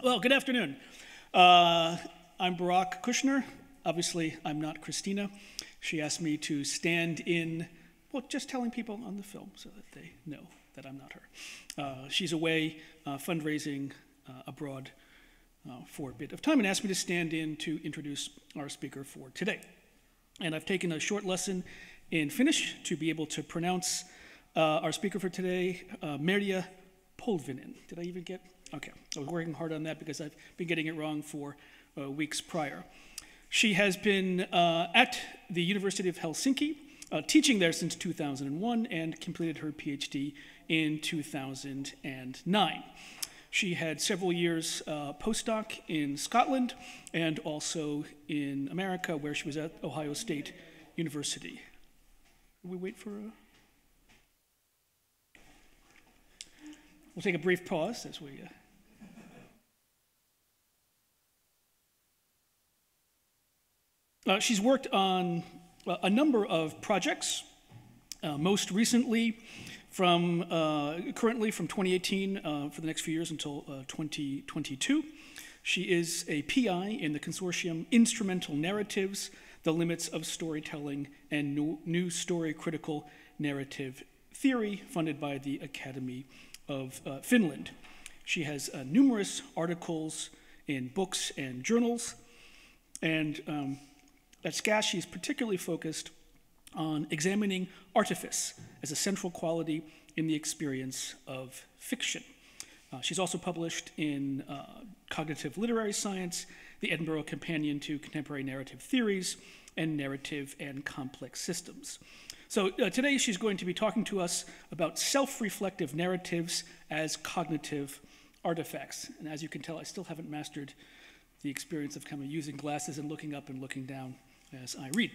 Well, good afternoon. I'm Barak Kushner. Obviously, I'm not Christina. She asked me to stand in, well, just telling people on the film so that they know that I'm not her. She's away fundraising abroad for a bit of time and asked me to stand in to introduce our speaker for today. And I've taken a short lesson in Finnish to be able to pronounce our speaker for today, Merja Polvinen. Did I even get? Okay, I was working hard on that because I've been getting it wrong for weeks prior. She has been at the University of Helsinki, teaching there since 2001 and completed her PhD in 2009. She had several years postdoc in Scotland and also in America, where she was at Ohio State University. We wait for a... We'll take a brief pause as we... She's worked on a number of projects, most recently currently from 2018 for the next few years until 2022. She is a PI in the consortium Instrumental Narratives, the Limits of Storytelling and New Story Critical Narrative Theory, funded by the Academy of Finland. She has numerous articles in books and journals, and at Scas, she's particularly focused on examining artifice as a central quality in the experience of fiction. She's also published in Cognitive Literary Science, the Edinburgh Companion to Contemporary Narrative Theories, and Narrative and Complex Systems. So today she's going to be talking to us about self-reflective narratives as cognitive artifacts. And as you can tell, I still haven't mastered the experience of kind of using glasses and looking up and looking down as I read.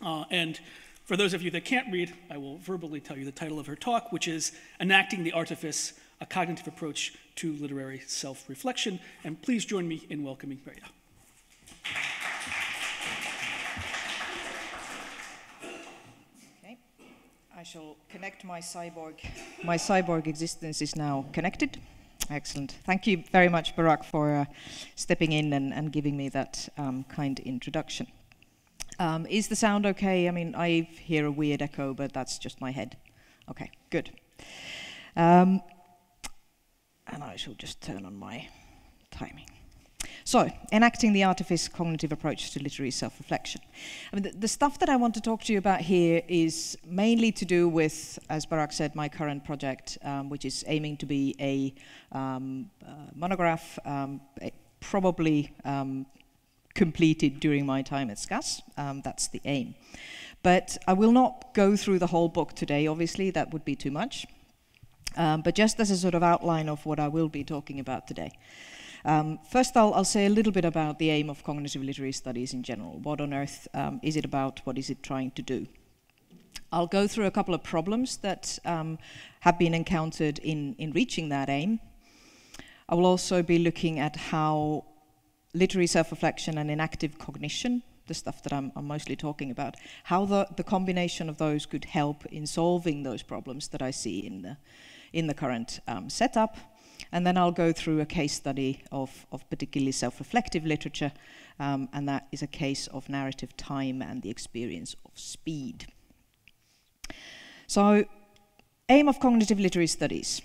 And for those of you that can't read, I will verbally tell you the title of her talk, which is Enacting the Artifice, a Cognitive Approach to Literary Self-Reflection. And please join me in welcoming Merja. Okay, I shall connect my cyborg. My cyborg existence is now connected. Excellent. Thank you very much, Barak, for stepping in and giving me that kind introduction. Is the sound okay? I mean, I hear a weird echo, but that's just my head. Okay, good. And I shall just turn on my timing. So, enacting the Artifice cognitive approach to literary self-reflection. I mean, the stuff that I want to talk to you about here is mainly to do with, as Barak said, my current project, which is aiming to be a monograph, probably completed during my time at Scas. That's the aim. But I will not go through the whole book today, obviously, that would be too much. But just as a sort of outline of what I will be talking about today. First, I'll say a little bit about the aim of cognitive literary studies in general. What on earth is it about? What is it trying to do? I'll go through a couple of problems that have been encountered in reaching that aim. I will also be looking at how literary self-reflection and enactive cognition, the stuff that I'm mostly talking about, how the combination of those could help in solving those problems that I see in the current setup. And then I'll go through a case study of particularly self-reflective literature, and that is a case of narrative time and the experience of speed. So, aim of cognitive literary studies.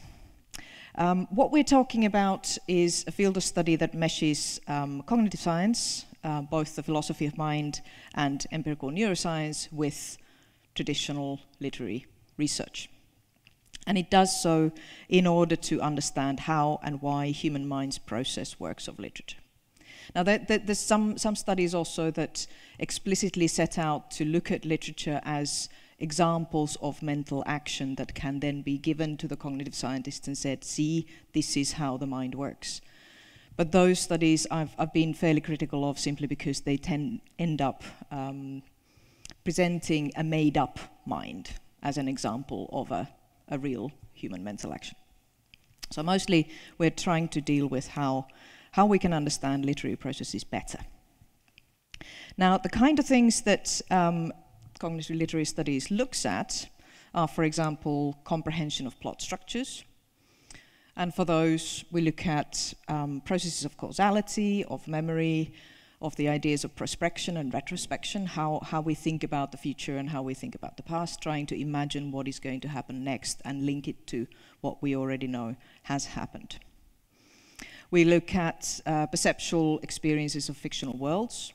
What we're talking about is a field of study that meshes cognitive science, both the philosophy of mind and empirical neuroscience, with traditional literary research. And it does so in order to understand how and why human minds process works of literature. Now, there's some studies also that explicitly set out to look at literature as examples of mental action that can then be given to the cognitive scientists and said, see, this is how the mind works. But those studies I've been fairly critical of simply because they end up presenting a made-up mind as an example of a real human mental action. So mostly we're trying to deal with how we can understand literary processes better. Now, the kind of things that cognitive literary studies looks at are, for example, comprehension of plot structures, And for those, we look at processes of causality, of memory, of the ideas of prospection and retrospection, how we think about the future and how we think about the past, trying to imagine what is going to happen next and link it to what we already know has happened. We look at perceptual experiences of fictional worlds,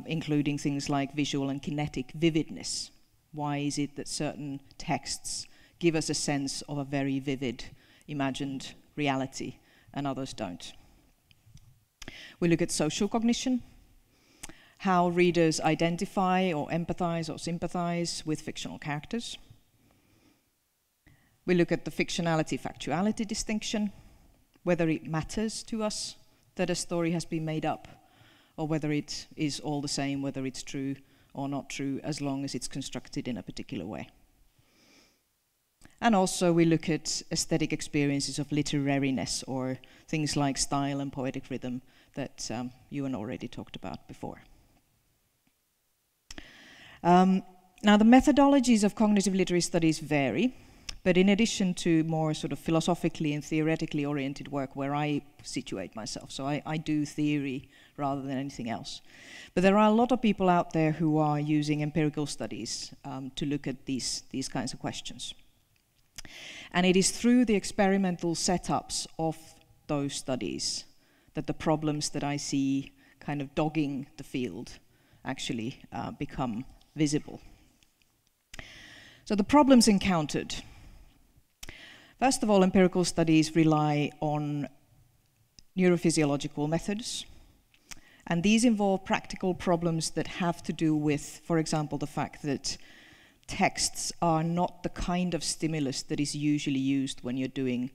including things like visual and kinetic vividness. Why is it that certain texts give us a sense of a very vivid, imagined reality and others don't? We look at social cognition, how readers identify or empathize or sympathize with fictional characters. We look at the fictionality-factuality distinction, whether it matters to us that a story has been made up, or whether it is all the same, whether it's true or not true, as long as it's constructed in a particular way. And also we look at aesthetic experiences of literariness, or things like style and poetic rhythm that Ewan already talked about before. Now the methodologies of cognitive literary studies vary, but in addition to more sort of philosophically and theoretically oriented work where I situate myself, so I do theory rather than anything else. But there are a lot of people out there who are using empirical studies to look at these kinds of questions. And it is through the experimental setups of those studies that the problems that I see kind of dogging the field actually become visible. So the problems encountered. First of all, empirical studies rely on neurophysiological methods, and these involve practical problems that have to do with, for example, the fact that texts are not the kind of stimulus that is usually used when you're doing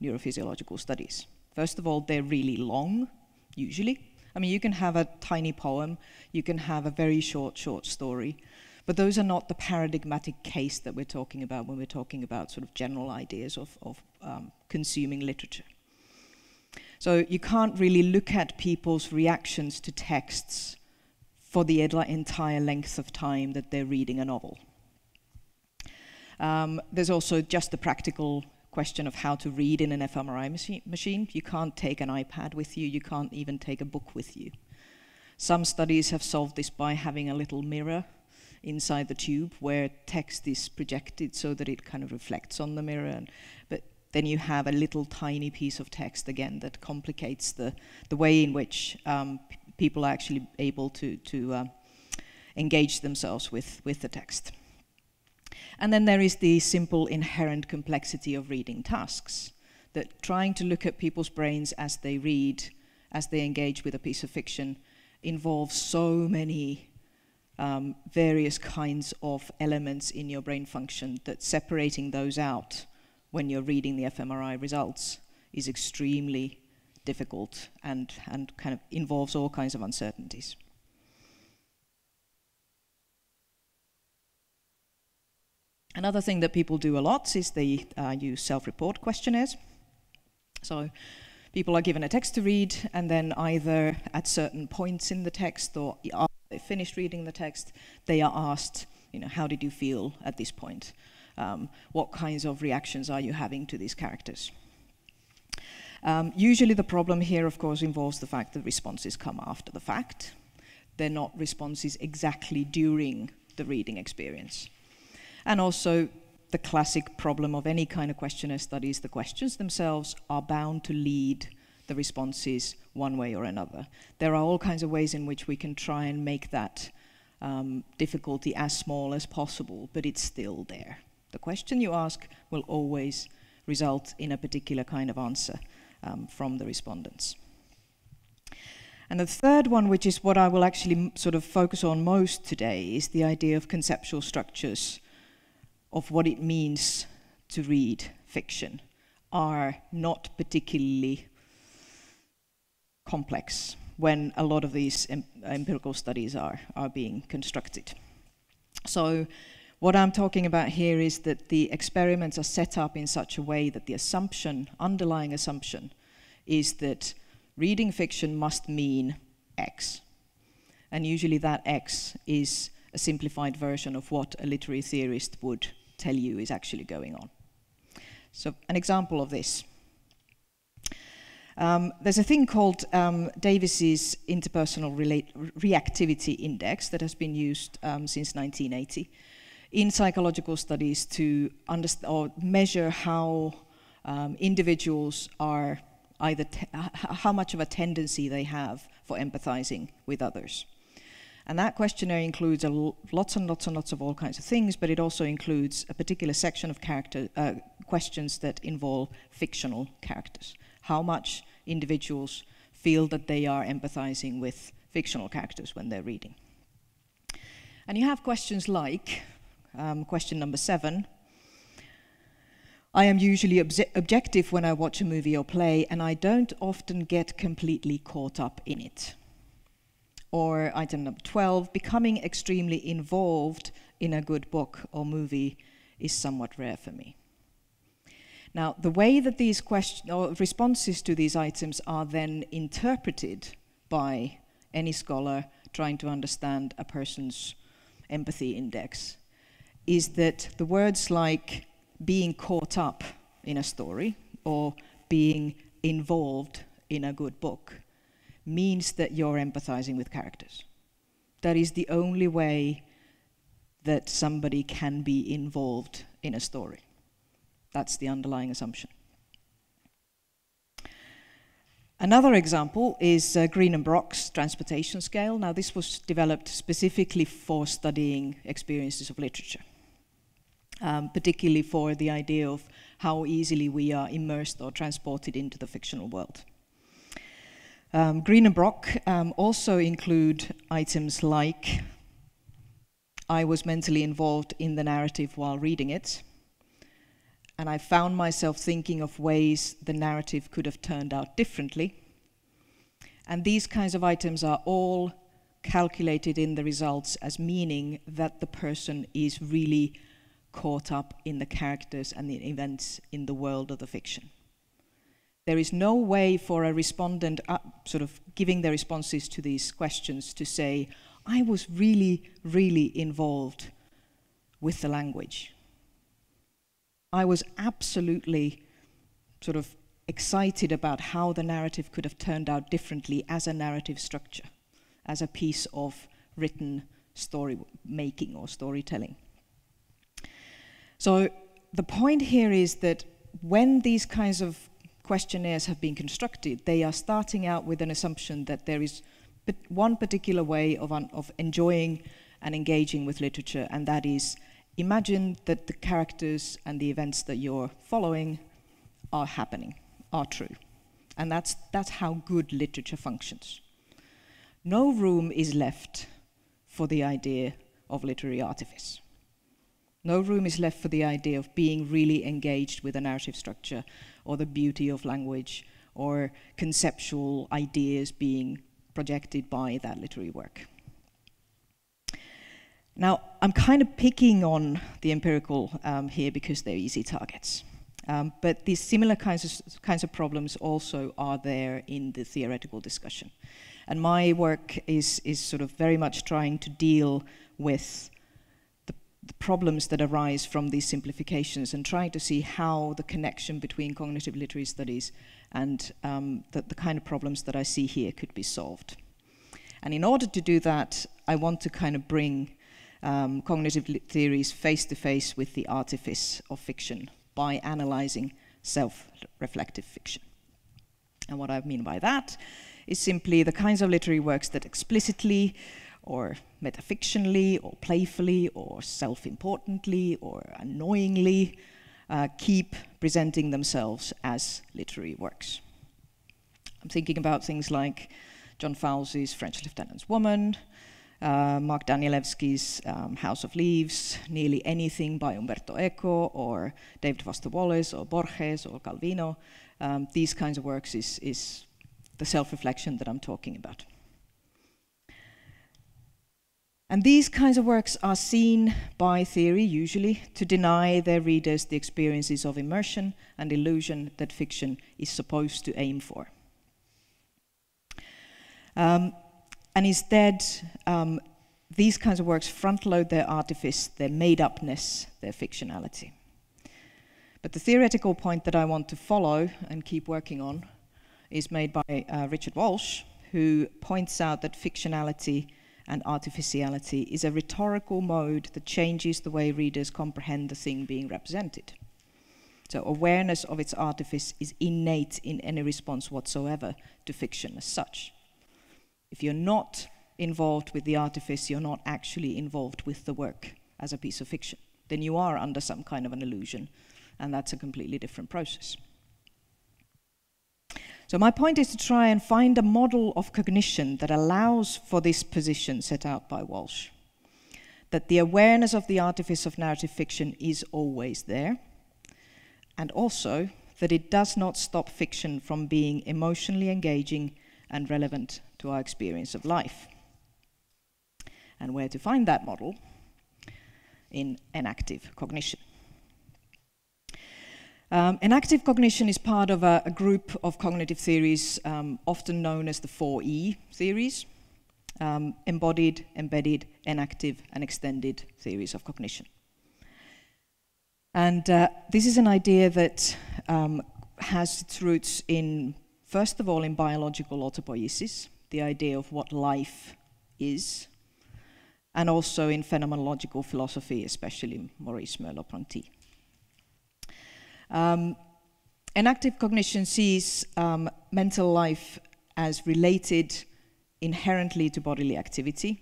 neurophysiological studies. First of all, they're really long, usually. I mean, you can have a tiny poem, you can have a very short story, but those are not the paradigmatic case that we're talking about when we're talking about sort of general ideas of consuming literature. So you can't really look at people's reactions to texts for the entire length of time that they're reading a novel. There's also just the practical question of how to read in an fMRI machine. You can't take an iPad with you, you can't even take a book with you. Some studies have solved this by having a little mirror inside the tube where text is projected so that it kind of reflects on the mirror. But then you have a little tiny piece of text again that complicates the way in which people are actually able to engage themselves with the text. And then there is the simple inherent complexity of reading tasks, that trying to look at people's brains as they read, as they engage with a piece of fiction, involves so many various kinds of elements in your brain function that separating those out when you're reading the fMRI results is extremely difficult and kind of involves all kinds of uncertainties. Another thing that people do a lot is they use self-report questionnaires. So people are given a text to read, and then either at certain points in the text or after they finished reading the text, they are asked, how did you feel at this point? What kinds of reactions are you having to these characters? Usually the problem here, of course, involves the fact that responses come after the fact. They're not responses exactly during the reading experience. And also the classic problem of any kind of questionnaire studies, the questions themselves are bound to lead the responses one way or another. There are all kinds of ways in which we can try and make that difficulty as small as possible, but it's still there. The question you ask will always result in a particular kind of answer from the respondents. And the third one, which is what I will actually sort of focus on most today, is the idea of conceptual structures of what it means to read fiction are not particularly complex when a lot of these empirical studies are being constructed. So what I'm talking about here is that the experiments are set up in such a way that the underlying assumption is that reading fiction must mean X. And usually that X is a simplified version of what a literary theorist would tell you is actually going on. So an example of this. There's a thing called Davis's Interpersonal Reactivity Index that has been used since 1980 in psychological studies to measure how individuals are either how much of a tendency they have for empathizing with others. And that questionnaire includes lots and lots and lots of all kinds of things, but it also includes a particular section of questions that involve fictional characters. How much individuals feel that they are empathizing with fictional characters when they're reading. And you have questions like, question number 7, I am usually objective when I watch a movie or play, and I don't often get completely caught up in it. Or item number 12, becoming extremely involved in a good book or movie is somewhat rare for me. Now, the way that these responses to these items are then interpreted by any scholar trying to understand a person's empathy index is that the words like being caught up in a story or being involved in a good book means that you're empathizing with characters. That is the only way that somebody can be involved in a story. That's the underlying assumption. Another example is Green and Brock's transportation scale. Now, this was developed specifically for studying experiences of literature, particularly for the idea of how easily we are immersed or transported into the fictional world. Green and Brock also include items like, I was mentally involved in the narrative while reading it, and I found myself thinking of ways the narrative could have turned out differently. And these kinds of items are all calculated in the results as meaning that the person is really caught up in the characters and the events in the world of the fiction. There is no way for a respondent sort of giving their responses to these questions to say, I was really, really involved with the language. I was absolutely sort of excited about how the narrative could have turned out differently as a narrative structure, as a piece of written story making or storytelling. So the point here is that when these kinds of questionnaires have been constructed, they are starting out with an assumption that there is one particular way of enjoying and engaging with literature, and that is imagine that the characters and the events that you're following are happening, are true. And that's how good literature functions. No room is left for the idea of literary artifice. No room is left for the idea of being really engaged with a narrative structure or the beauty of language or conceptual ideas being projected by that literary work. Now, I'm kind of picking on the empirical here because they're easy targets. But these similar kinds of problems also are there in the theoretical discussion. And my work is sort of very much trying to deal with the problems that arise from these simplifications and trying to see how the connection between cognitive literary studies and the kind of problems that I see here could be solved. And in order to do that, I want to kind of bring cognitive theories face to face with the artifice of fiction by analyzing self-reflective fiction. And what I mean by that is simply the kinds of literary works that explicitly or metafictionally or playfully or self-importantly or annoyingly keep presenting themselves as literary works. I'm thinking about things like John Fowles's French Lieutenant's Woman, Mark Danielewski's House of Leaves, nearly anything by Umberto Eco or David Foster Wallace or Borges or Calvino. These kinds of works is the self-reflection that I'm talking about. And these kinds of works are seen by theory, usually, to deny their readers the experiences of immersion and illusion that fiction is supposed to aim for. And instead, these kinds of works front-load their artifice, their made-upness, their fictionality. But the theoretical point that I want to follow and keep working on is made by Richard Walsh, who points out that fictionality and artificiality is a rhetorical mode that changes the way readers comprehend the thing being represented. So awareness of its artifice is innate in any response whatsoever to fiction as such. If you're not involved with the artifice, you're not actually involved with the work as a piece of fiction. Then you are under some kind of an illusion, and that's a completely different process. So my point is to try and find a model of cognition that allows for this position set out by Walsh, that the awareness of the artifice of narrative fiction is always there, and also that it does not stop fiction from being emotionally engaging and relevant to our experience of life. And where to find that model? In enactive cognition. Enactive cognition is part of a group of cognitive theories often known as the 4E theories, embodied, embedded, enactive, and extended theories of cognition. And this is an idea that has its roots in, first of all, in biological autopoiesis, the idea of what life is, and also in phenomenological philosophy, especially Maurice Merleau-Ponty. Enactive cognition sees mental life as related inherently to bodily activity,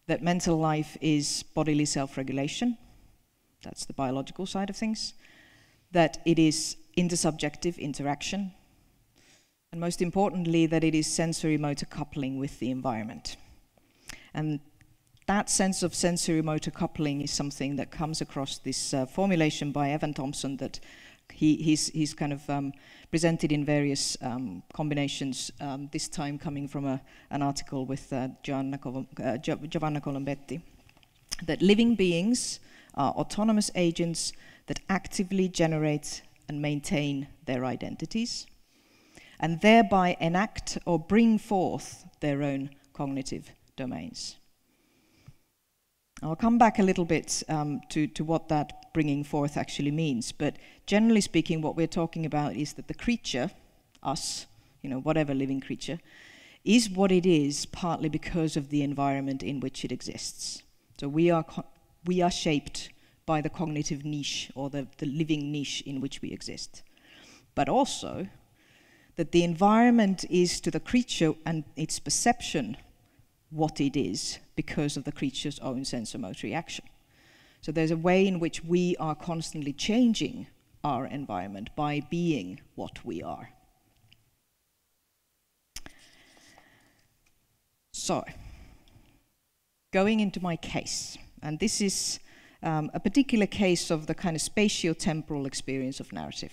that mental life is bodily self-regulation, that's the biological side of things, that it is intersubjective interaction, and most importantly, that it is sensory-motor coupling with the environment. And that sense of sensory-motor coupling is something that comes across this formulation by Evan Thompson that he's kind of presented in various combinations, this time coming from an article with Giovanna Colombetti, that living beings are autonomous agents that actively generate and maintain their identities, and thereby enact or bring forth their own cognitive domains. I'll come back a little bit to what that bringing forth actually means, but generally speaking, what we're talking about is that the creature, us, whatever living creature, is what it is partly because of the environment in which it exists. So we are shaped by the cognitive niche or the living niche in which we exist, but also that the environment is to the creature and its perception what it is because of the creature's own sensomotor reaction. So there's a way in which we are constantly changing our environment by being what we are. So, going into my case, and this is a particular case of the kind of spatio-temporal experience of narrative,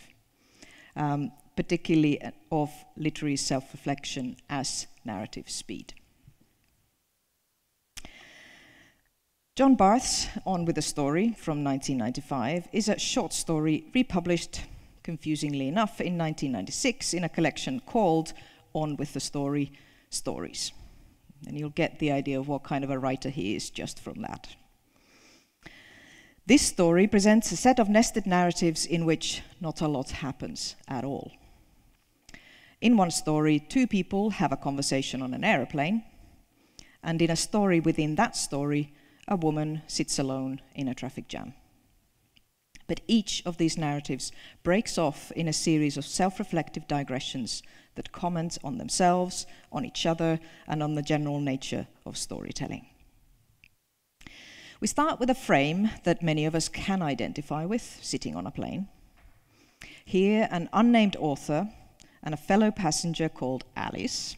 particularly of literary self-reflection as narrative speed. John Barth's On with a Story from 1995 is a short story republished, confusingly enough, in 1996 in a collection called On with the Story, Stories. And you'll get the idea of what kind of a writer he is just from that. This story presents a set of nested narratives in which not a lot happens at all. In one story, two people have a conversation on an aeroplane, and in a story within that story, a woman sits alone in a traffic jam. But each of these narratives breaks off in a series of self-reflective digressions that comment on themselves, on each other, and on the general nature of storytelling. We start with a frame that many of us can identify with, sitting on a plane. Here, an unnamed author and a fellow passenger called Alice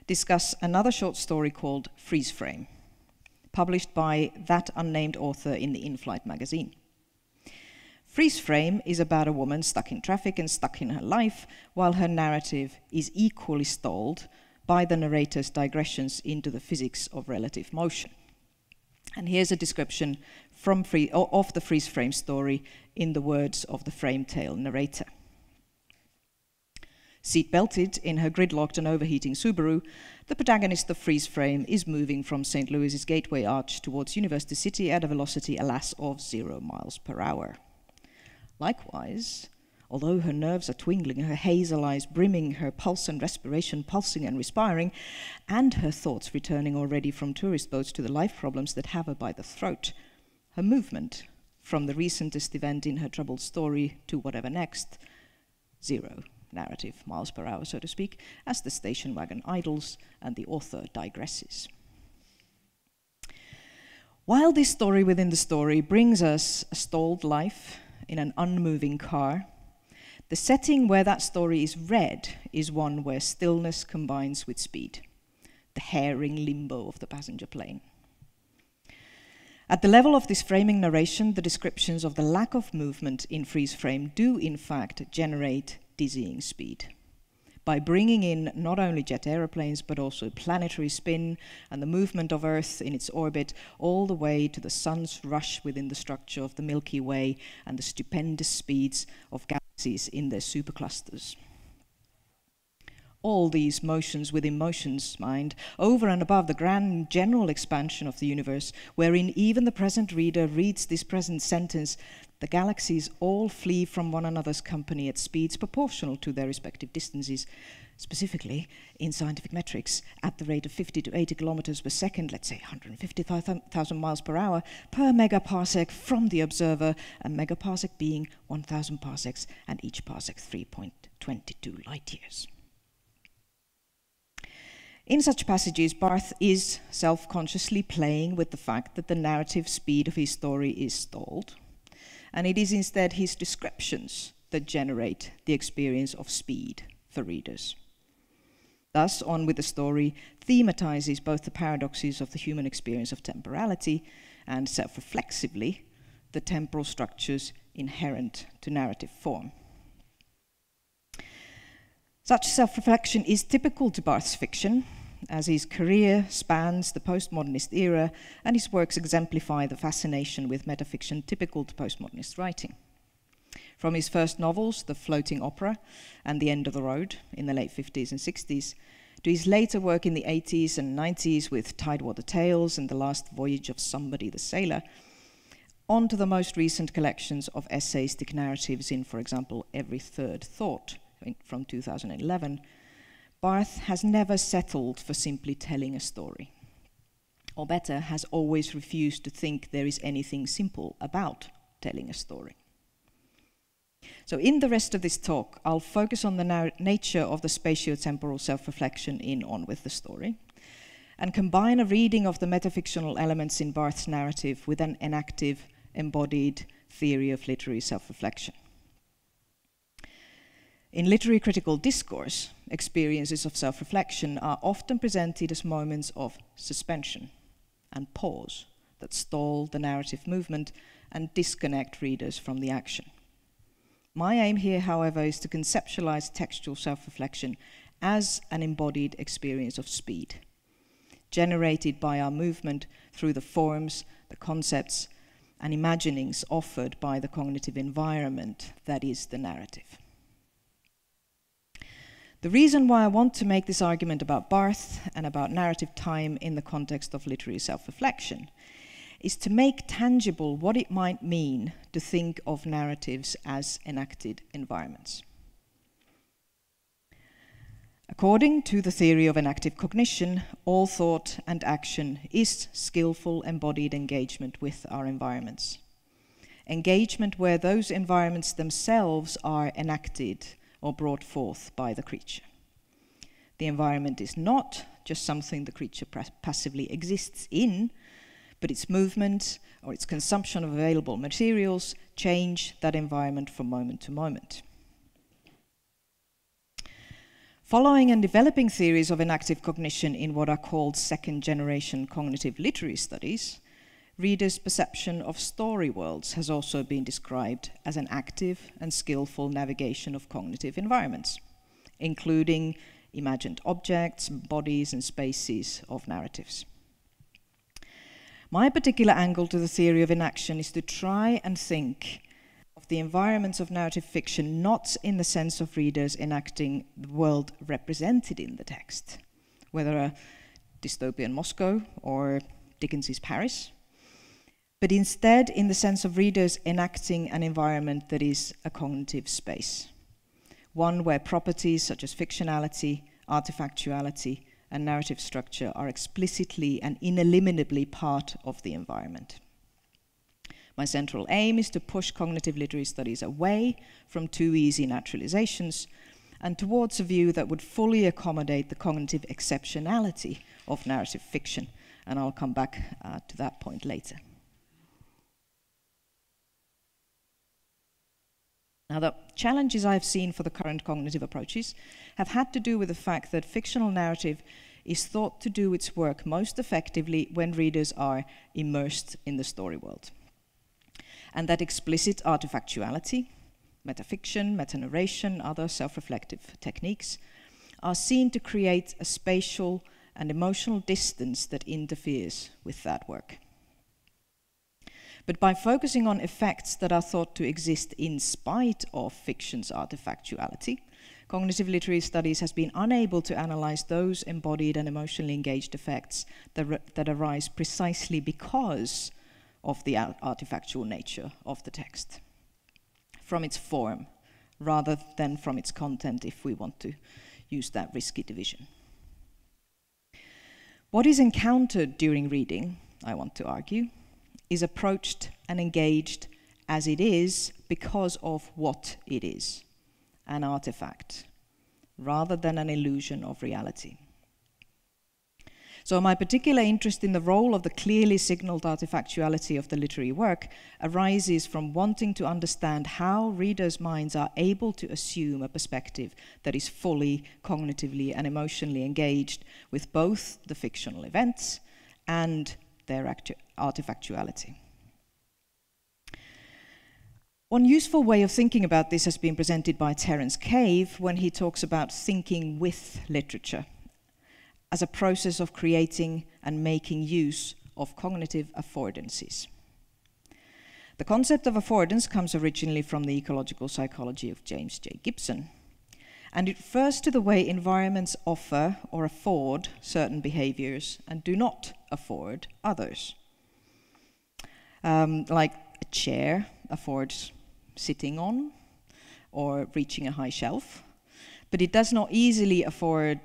discuss another short story called Freeze Frame, published by that unnamed author in the In-Flight magazine. Freeze Frame is about a woman stuck in traffic and stuck in her life, while her narrative is equally stalled by the narrator's digressions into the physics of relative motion. And here's a description of the Freeze Frame story in the words of the frame tale narrator. Seat-belted in her gridlocked and overheating Subaru, the protagonist of Freeze Frame is moving from St. Louis's Gateway Arch towards University City at a velocity, alas, of 0 miles per hour. Likewise, although her nerves are twingling, her hazel eyes brimming, her pulse and respiration pulsing and respiring, and her thoughts returning already from tourist boats to the life problems that have her by the throat, her movement, from the recentest event in her troubled story to whatever next, 0 narrative miles per hour, so to speak, as the station wagon idles and the author digresses. While this story within the story brings us a stalled life in an unmoving car, the setting where that story is read is one where stillness combines with speed, the herring limbo of the passenger plane. At the level of this framing narration, the descriptions of the lack of movement in freeze frame do in fact generate dizzying speed. By bringing in not only jet aeroplanes, but also planetary spin and the movement of Earth in its orbit, all the way to the sun's rush within the structure of the Milky Way and the stupendous speeds of galaxies in their superclusters. All these motions within motions, mind, over and above the grand general expansion of the universe, wherein even the present reader reads this present sentence, the galaxies all flee from one another's company at speeds proportional to their respective distances, specifically in scientific metrics, at the rate of 50 to 80 kilometers per second, let's say 155,000 miles per hour, per megaparsec from the observer, a megaparsec being 1,000 parsecs, and each parsec 3.22 light years. In such passages, Barth is self-consciously playing with the fact that the narrative speed of his story is stalled, and it is instead his descriptions that generate the experience of speed for readers. Thus, On with the Story thematizes both the paradoxes of the human experience of temporality and, self-reflexively, the temporal structures inherent to narrative form. Such self-reflection is typical to Barth's fiction, as his career spans the postmodernist era and his works exemplify the fascination with metafiction typical to postmodernist writing. From his first novels, The Floating Opera and The End of the Road in the late 50s and 60s, to his later work in the 80s and 90s with Tidewater Tales and The Last Voyage of Somebody the Sailor, on to the most recent collections of essayistic narratives in, for example, Every Third Thought, from 2011, Barth has never settled for simply telling a story. Or better, has always refused to think there is anything simple about telling a story. So in the rest of this talk, I'll focus on the nature of the spatio-temporal self-reflection in On with the Story, and combine a reading of the metafictional elements in Barth's narrative with an enactive, embodied theory of literary self-reflection. In literary critical discourse, experiences of self-reflection are often presented as moments of suspension and pause that stall the narrative movement and disconnect readers from the action. My aim here, however, is to conceptualize textual self-reflection as an embodied experience of speed, generated by our movement through the forms, the concepts, and imaginings offered by the cognitive environment that is the narrative. The reason why I want to make this argument about Barth and about narrative time in the context of literary self-reflection is to make tangible what it might mean to think of narratives as enacted environments. According to the theory of enactive cognition, all thought and action is skillful embodied engagement with our environments. Engagement where those environments themselves are enacted or brought forth by the creature. The environment is not just something the creature passively exists in, but its movement or its consumption of available materials change that environment from moment to moment. Following and developing theories of enactive cognition in what are called second-generation cognitive literary studies, readers' perception of story worlds has also been described as an active and skillful navigation of cognitive environments, including imagined objects, bodies, and spaces of narratives. My particular angle to the theory of enaction is to try and think of the environments of narrative fiction not in the sense of readers enacting the world represented in the text, whether a dystopian Moscow or Dickens's Paris, but but instead in the sense of readers enacting an environment that is a cognitive space, one where properties such as fictionality, artifactuality, and narrative structure are explicitly and ineliminably part of the environment. My central aim is to push cognitive literary studies away from too easy naturalizations and towards a view that would fully accommodate the cognitive exceptionality of narrative fiction, and I'll come back to that point later. Now, the challenges I've seen for the current cognitive approaches have had to do with the fact that fictional narrative is thought to do its work most effectively when readers are immersed in the story world. And that explicit artifactuality, metafiction, metanarration, other self-reflective techniques are seen to create a spatial and emotional distance that interferes with that work. But by focusing on effects that are thought to exist in spite of fiction's artifactuality, cognitive literary studies has been unable to analyze those embodied and emotionally engaged effects that arise precisely because of the artifactual nature of the text, from its form, rather than from its content, if we want to use that risky division. What is encountered during reading, I want to argue, is approached and engaged as it is because of what it is, an artifact, rather than an illusion of reality. So my particular interest in the role of the clearly signaled artifactuality of the literary work arises from wanting to understand how readers' minds are able to assume a perspective that is fully cognitively and emotionally engaged with both the fictional events and their artifactuality. One useful way of thinking about this has been presented by Terence Cave when he talks about thinking with literature as a process of creating and making use of cognitive affordances. The concept of affordance comes originally from the ecological psychology of James J. Gibson, and it refers to the way environments offer or afford certain behaviors and do not afford others. Like a chair affords sitting on or reaching a high shelf, but it does not easily afford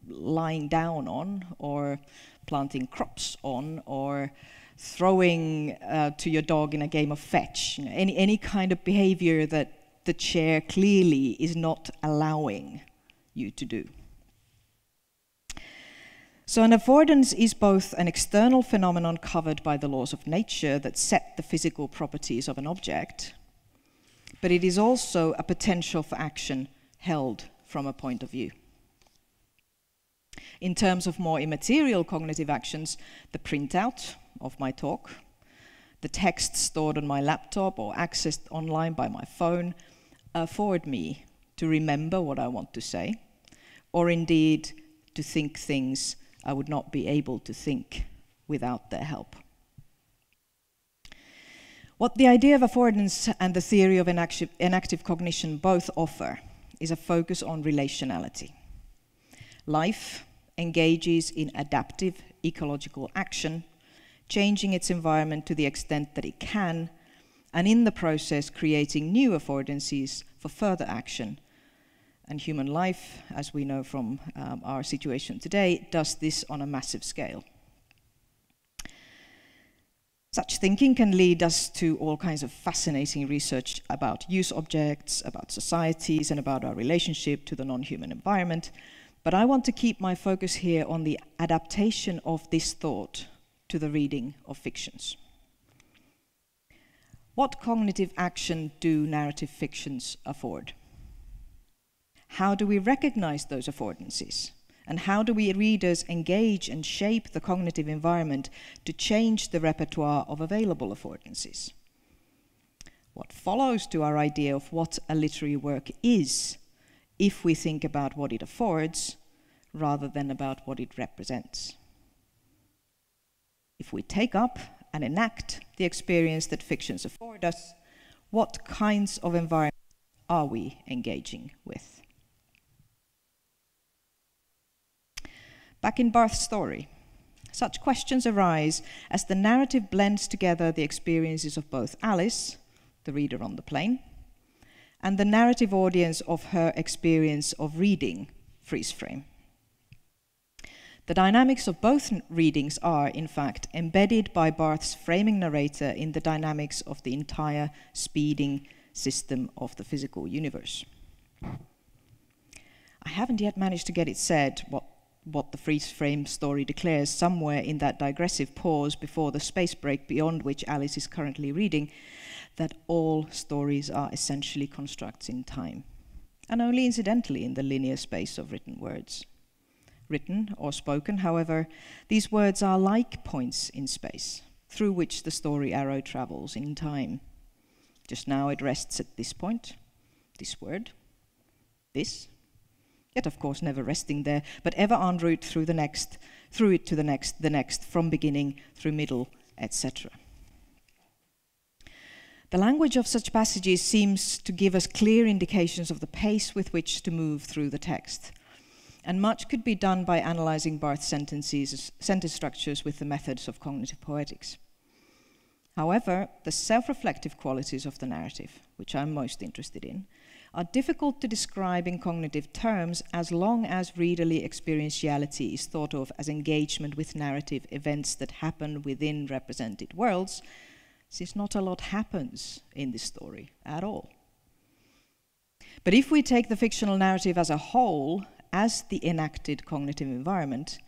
lying down on or planting crops on or throwing to your dog in a game of fetch. You know, any kind of behavior that the chair clearly is not allowing you to do. So an affordance is both an external phenomenon covered by the laws of nature that set the physical properties of an object, but it is also a potential for action held from a point of view. In terms of more immaterial cognitive actions, the printout of my talk, the text stored on my laptop or accessed online by my phone afford me to remember what I want to say, or indeed to think things I would not be able to think without their help. What the idea of affordance and the theory of enactive cognition both offer is a focus on relationality. Life engages in adaptive ecological action, changing its environment to the extent that it can, and in the process creating new affordances for further action. And human life, as we know from our situation today, does this on a massive scale. Such thinking can lead us to all kinds of fascinating research about use objects, about societies, and about our relationship to the non-human environment. But I want to keep my focus here on the adaptation of this thought to the reading of fictions. What cognitive action do narrative fictions afford? How do we recognize those affordances? And how do we readers engage and shape the cognitive environment to change the repertoire of available affordances? What follows to our idea of what a literary work is, if we think about what it affords, rather than about what it represents? If we take up and enact the experience that fictions afford us, what kinds of environments are we engaging with? Back in Barth's story, Such questions arise as the narrative blends together the experiences of both Alice, the reader on the plane, and the narrative audience of her experience of reading freeze frame. The dynamics of both readings are, in fact, embedded by Barth's framing narrator in the dynamics of the entire speeding system of the physical universe. I haven't yet managed to get it said what the freeze frame story declares somewhere in that digressive pause before the space break beyond which Alice is currently reading, that all stories are essentially constructs in time, and only incidentally in the linear space of written words. Written or spoken, however, these words are like points in space, through which the story arrow travels in time. Just now it rests at this point, this word, this, yet of course never resting there, but ever en route through the next, through it to the next, from beginning through middle, etc. The language of such passages seems to give us clear indications of the pace with which to move through the text. And much could be done by analyzing Barth's sentence structures with the methods of cognitive poetics. However, the self-reflective qualities of the narrative, which I'm most interested in, are difficult to describe in cognitive terms as long as readerly experientiality is thought of as engagement with narrative events that happen within represented worlds, since not a lot happens in this story at all. But if we take the fictional narrative as a whole, as the enacted cognitive environment,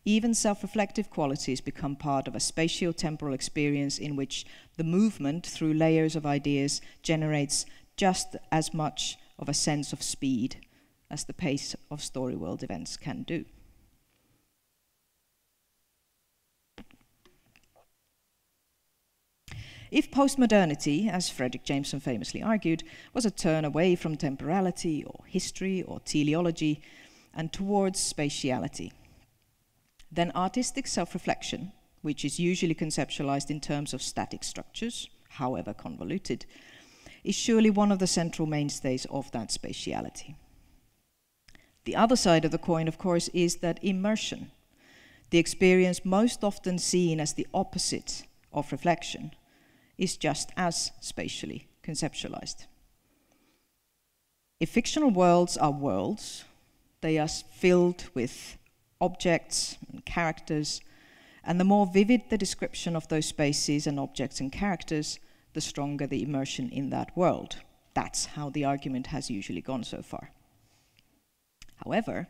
even self-reflective qualities become part of a spatio-temporal experience in which the movement through layers of ideas generates just as much of a sense of speed as the pace of story world events can do. If postmodernity, as Frederick Jameson famously argued, was a turn away from temporality or history or teleology and towards spatiality, then artistic self-reflection, which is usually conceptualized in terms of static structures, however convoluted, is surely one of the central mainstays of that spatiality. The other side of the coin, of course, is that immersion, the experience most often seen as the opposite of reflection, is just as spatially conceptualized. If fictional worlds are worlds, they are filled with objects and characters, and the more vivid the description of those spaces and objects and characters, the stronger the immersion in that world. That's how the argument has usually gone so far. However,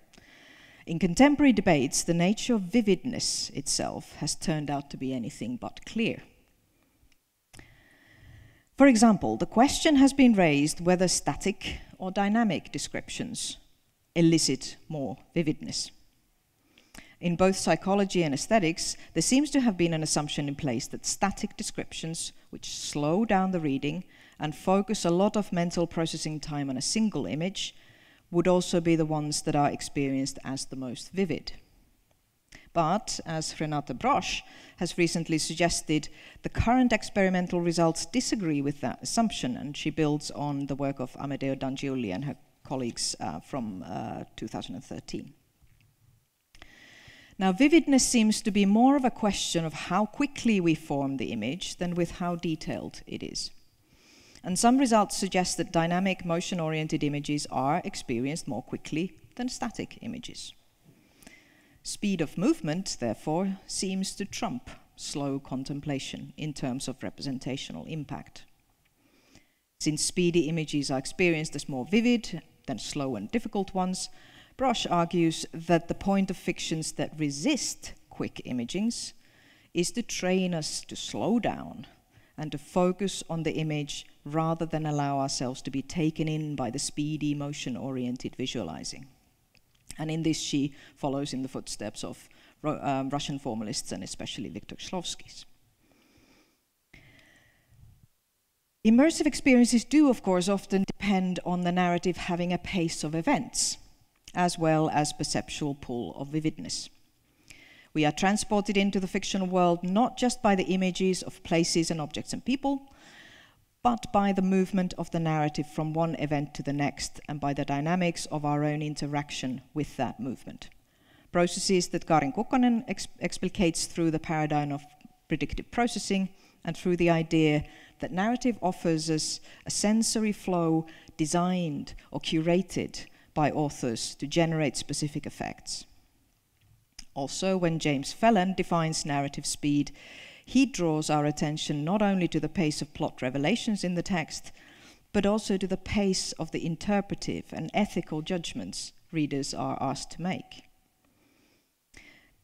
in contemporary debates, the nature of vividness itself has turned out to be anything but clear. For example, the question has been raised whether static or dynamic descriptions elicit more vividness. In both psychology and aesthetics, there seems to have been an assumption in place that static descriptions, which slow down the reading and focus a lot of mental processing time on a single image, would also be the ones that are experienced as the most vivid. But, as Renate Brosch has recently suggested, the current experimental results disagree with that assumption, and she builds on the work of Amedeo Dangiulli and her colleagues from 2013. Now, vividness seems to be more of a question of how quickly we form the image than with how detailed it is. And some results suggest that dynamic, motion-oriented images are experienced more quickly than static images. Speed of movement, therefore, seems to trump slow contemplation in terms of representational impact. Since speedy images are experienced as more vivid than slow and difficult ones, Brosch argues that the point of fictions that resist quick imagings is to train us to slow down and to focus on the image rather than allow ourselves to be taken in by the speedy, motion-oriented visualizing. And in this, she follows in the footsteps of Russian formalists and especially Viktor Shklovsky's. Immersive experiences do, of course, often depend on the narrative having a pace of events, as well as perceptual pull of vividness. We are transported into the fictional world not just by the images of places and objects and people, but by the movement of the narrative from one event to the next and by the dynamics of our own interaction with that movement, processes that Karin Kukkonen explicates through the paradigm of predictive processing and through the idea that narrative offers us a sensory flow designed or curated by authors to generate specific effects. Also, when James Phelan defines narrative speed, he draws our attention not only to the pace of plot revelations in the text, but also to the pace of the interpretive and ethical judgments readers are asked to make.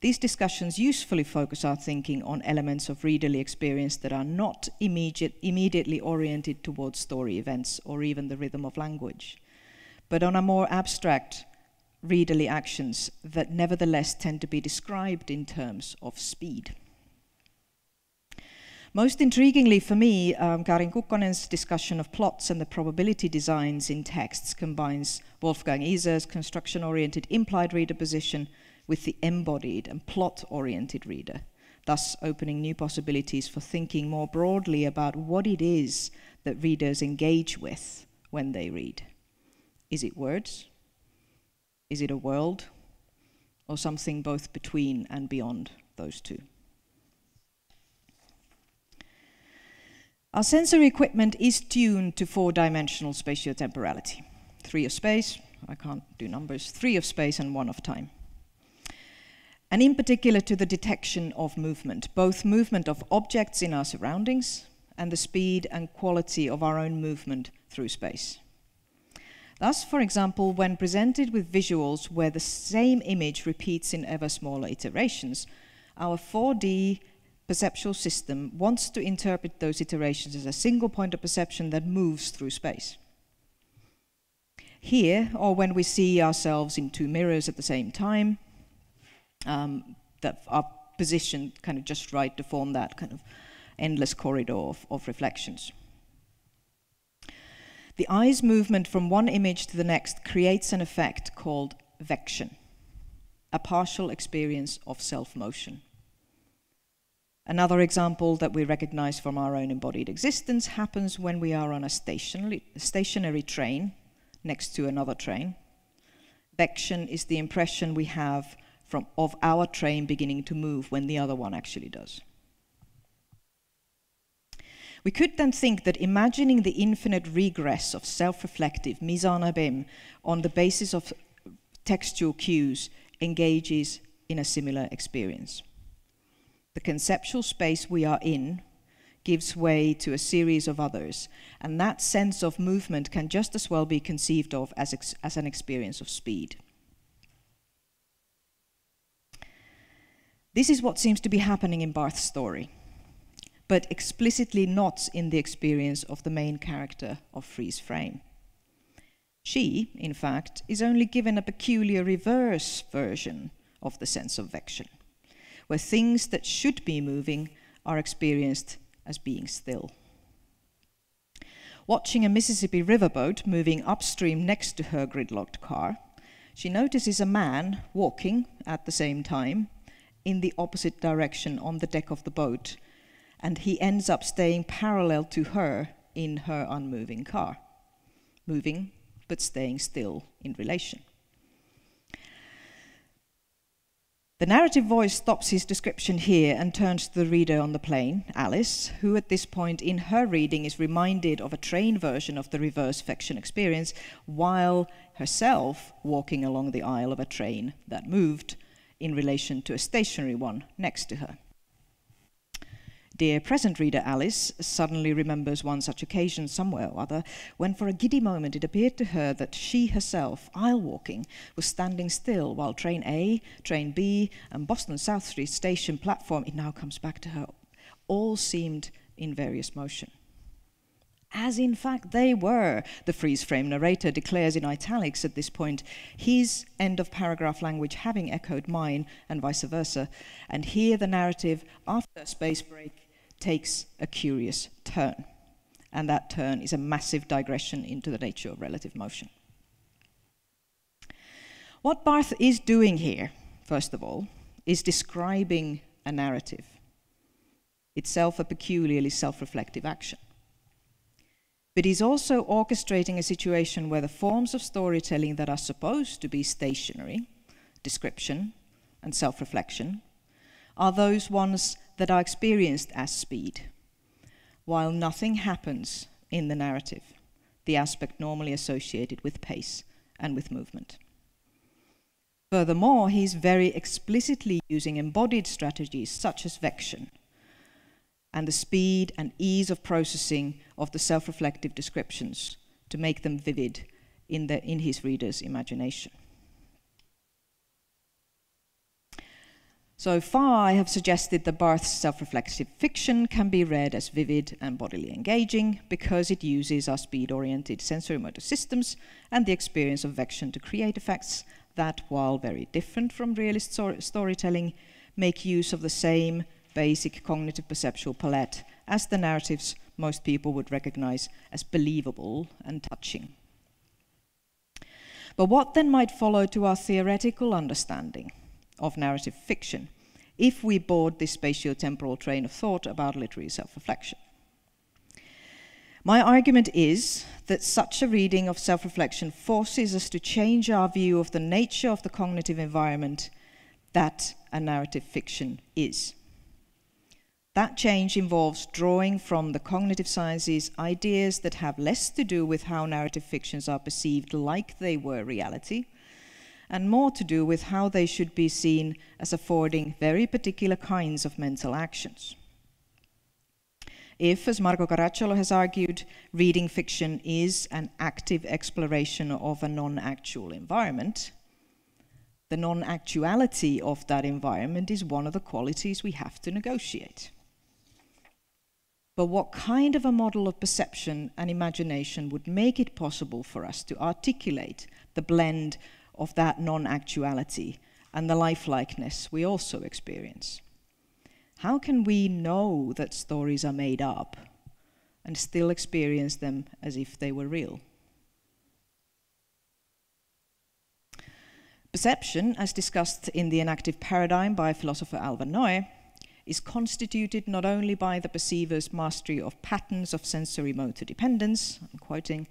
These discussions usefully focus our thinking on elements of readerly experience that are not immediately oriented towards story events or even the rhythm of language, but on a more abstract readerly actions that nevertheless tend to be described in terms of speed. Most intriguingly for me, Karin Kukkonen's discussion of plots and the probability designs in texts combines Wolfgang Iser's construction-oriented implied reader position with the embodied and plot-oriented reader, thus opening new possibilities for thinking more broadly about what it is that readers engage with when they read. Is it words? Is it a world? Or something both between and beyond those two? Our sensory equipment is tuned to four-dimensional spatiotemporality. 3 of space, I can't do numbers, 3 of space and 1 of time. And in particular to the detection of movement, both movement of objects in our surroundings and the speed and quality of our own movement through space. Thus, for example, when presented with visuals where the same image repeats in ever smaller iterations, our 4D perceptual system wants to interpret those iterations as a single point of perception that moves through space. Here, or when we see ourselves in 2 mirrors at the same time, that are positioned kind of just right to form that kind of endless corridor of reflections. The eye's movement from one image to the next creates an effect called vection, a partial experience of self-motion. Another example that we recognize from our own embodied existence happens when we are on a stationary train next to another train. Vection is the impression we have of our train beginning to move when the other one actually does. We could then think that imagining the infinite regress of self-reflective mise en abîme on the basis of textual cues engages in a similar experience. The conceptual space we are in gives way to a series of others, and that sense of movement can just as well be conceived of as an experience of speed. This is what seems to be happening in Barth's story, but explicitly not in the experience of the main character of Freeze Frame. She, in fact, is only given a peculiar reverse version of the sense of vection, where things that should be moving are experienced as being still. Watching a Mississippi riverboat moving upstream next to her gridlocked car, she notices a man walking at the same time in the opposite direction on the deck of the boat, and he ends up staying parallel to her in her unmoving car, moving but staying still in relation. The narrative voice stops his description here and turns to the reader on the plane, Alice, who at this point in her reading is reminded of a train version of the reverse vection experience, while herself walking along the aisle of a train that moved in relation to a stationary one next to her. Dear present reader Alice suddenly remembers one such occasion somewhere or other, when for a giddy moment it appeared to her that she herself, aisle-walking, was standing still while train A, train B, and Boston South Street station platform, it now comes back to her, all seemed in various motion. As in fact they were, the freeze-frame narrator declares in italics at this point, his end-of-paragraph language having echoed mine and vice versa, and here the narrative, after a space break, takes a curious turn. And that turn is a massive digression into the nature of relative motion. What Barth is doing here, first of all, is describing a narrative, itself a peculiarly self-reflective action. But he's also orchestrating a situation where the forms of storytelling that are supposed to be stationary, description, and self-reflection are those ones that are experienced as speed, while nothing happens in the narrative, the aspect normally associated with pace and with movement. Furthermore, he's very explicitly using embodied strategies such as vection and the speed and ease of processing of the self-reflective descriptions to make them vivid in his reader's imagination. So far, I have suggested that Barth's self-reflexive fiction can be read as vivid and bodily engaging because it uses our speed-oriented sensory-motor systems and the experience of vection to create effects that, while very different from realist storytelling, make use of the same basic cognitive perceptual palette as the narratives most people would recognize as believable and touching. But what then might follow to our theoretical understanding of narrative fiction if we board this spatio-temporal train of thought about literary self-reflection? My argument is that such a reading of self-reflection forces us to change our view of the nature of the cognitive environment that a narrative fiction is. That change involves drawing from the cognitive sciences ideas that have less to do with how narrative fictions are perceived like they were reality, and more to do with how they should be seen as affording very particular kinds of mental actions. If, as Marco Caracciolo has argued, reading fiction is an active exploration of a non-actual environment, the non-actuality of that environment is one of the qualities we have to negotiate. But what kind of a model of perception and imagination would make it possible for us to articulate the blend of that non-actuality and the lifelikeness we also experience? How can we know that stories are made up and still experience them as if they were real? Perception, as discussed in the enactive paradigm by philosopher Alva Noe, is constituted not only by the perceiver's mastery of patterns of sensory motor dependence, I'm quoting,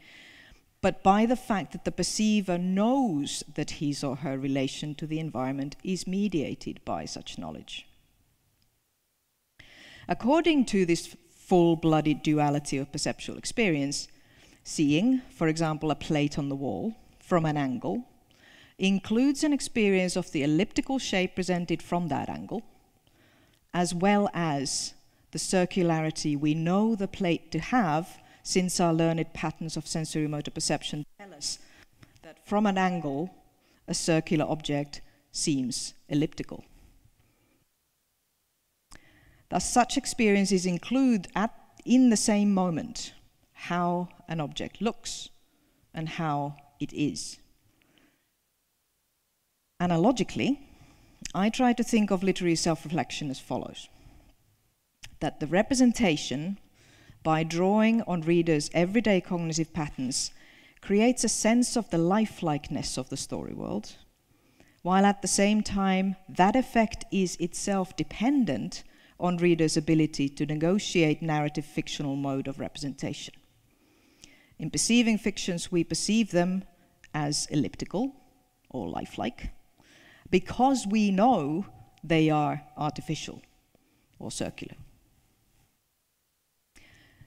but by the fact that the perceiver knows that his or her relation to the environment is mediated by such knowledge. According to this full-blooded duality of perceptual experience, seeing, for example, a plate on the wall from an angle includes an experience of the elliptical shape presented from that angle, as well as the circularity we know the plate to have, since our learned patterns of sensory motor perception tell us that from an angle, a circular object seems elliptical. Thus, such experiences include, in the same moment, how an object looks and how it is. Analogically, I try to think of literary self-reflection as follows: that the representation, by drawing on readers' everyday cognitive patterns, creates a sense of the lifelikeness of the story world, while at the same time that effect is itself dependent on readers' ability to negotiate narrative fictional mode of representation. In perceiving fictions, we perceive them as elliptical or lifelike, because we know they are artificial or circular.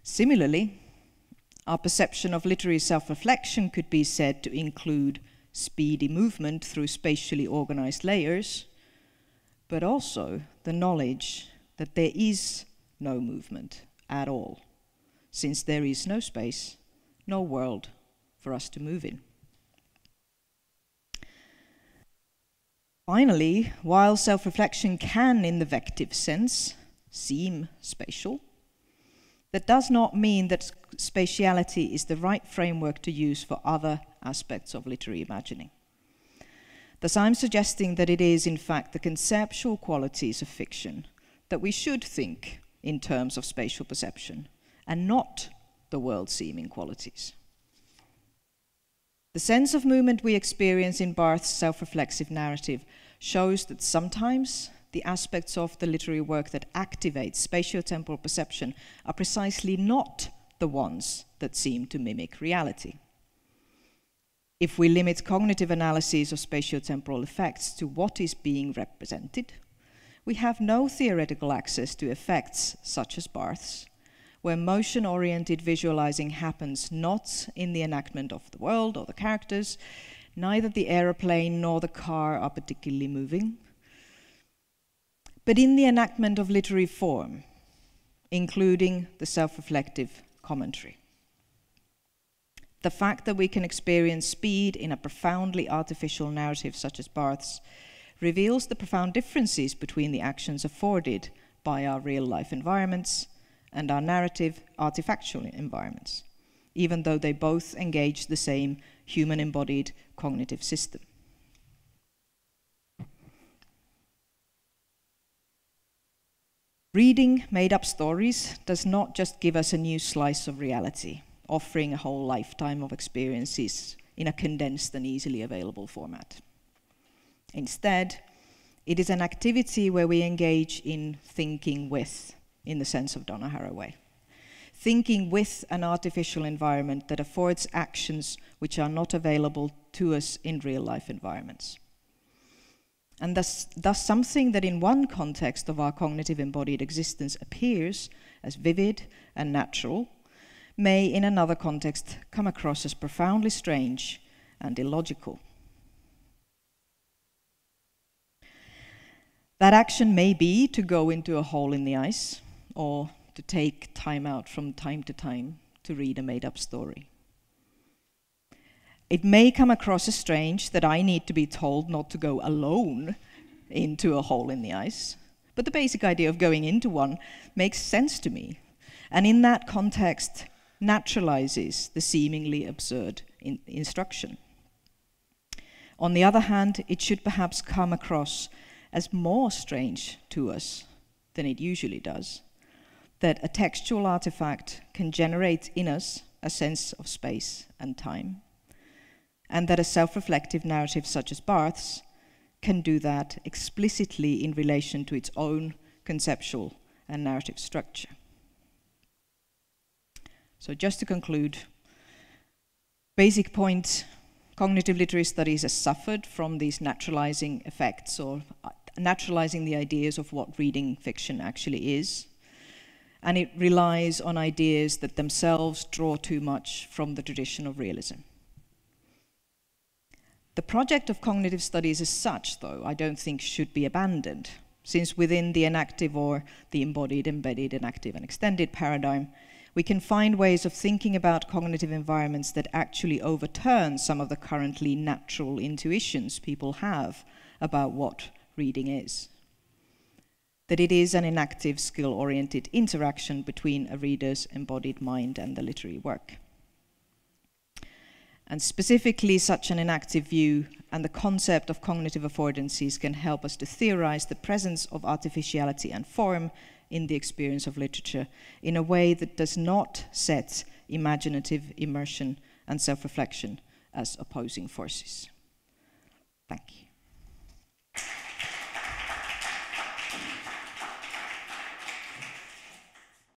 Similarly, our perception of literary self-reflection could be said to include speedy movement through spatially organized layers, but also the knowledge that there is no movement at all, since there is no space, no world for us to move in. Finally, while self-reflection can, in the vective sense, seem spatial, that does not mean that spatiality is the right framework to use for other aspects of literary imagining. Thus, I'm suggesting that it is, in fact, the conceptual qualities of fiction that we should think in terms of spatial perception, and not the world-seeming qualities. The sense of movement we experience in Barth's self-reflexive narrative shows that sometimes the aspects of the literary work that activate spatio-temporal perception are precisely not the ones that seem to mimic reality. if we limit cognitive analysis of spatiotemporal effects to what is being represented, we have no theoretical access to effects such as births, where motion-oriented visualizing happens not in the enactment of the world or the characters, neither the aeroplane nor the car are particularly moving, but in the enactment of literary form, including the self-reflective commentary. The fact that we can experience speed in a profoundly artificial narrative such as births reveals the profound differences between the actions afforded by our real-life environments and our narrative artifactual environments, even though they both engage the same human-embodied cognitive system. Reading made-up stories does not just give us a new slice of reality, offering a whole lifetime of experiences in a condensed and easily available format. Instead, it is an activity where we engage in thinking with, in the sense of Donna Haraway. Thinking with an artificial environment that affords actions which are not available to us in real-life environments. And thus something that in one context of our cognitive embodied existence appears as vivid and natural, may in another context come across as profoundly strange and illogical. That action may be to go into a hole in the ice, or to take time out from time to time to read a made-up story. It may come across as strange that I need to be told not to go alone into a hole in the ice, but the basic idea of going into one makes sense to me, and in that context naturalizes the seemingly absurd instruction. On the other hand, it should perhaps come across as more strange to us than it usually does, that a textual artifact can generate in us a sense of space and time, and that a self-reflective narrative such as Barth's can do that explicitly in relation to its own conceptual and narrative structure. So just to conclude, basic point, cognitive literary studies has suffered from these naturalizing effects, or naturalizing the ideas of what reading fiction actually is. And it relies on ideas that themselves draw too much from the tradition of realism. The project of cognitive studies as such, though, I don't think should be abandoned, since within the enactive or the embodied, embedded, enactive, and extended paradigm, we can find ways of thinking about cognitive environments that actually overturn some of the currently natural intuitions people have about what reading is. That it is an enactive, skill-oriented interaction between a reader's embodied mind and the literary work. And specifically, such an enactive view and the concept of cognitive affordances can help us to theorize the presence of artificiality and form in the experience of literature in a way that does not set imaginative immersion and self-reflection as opposing forces. Thank you.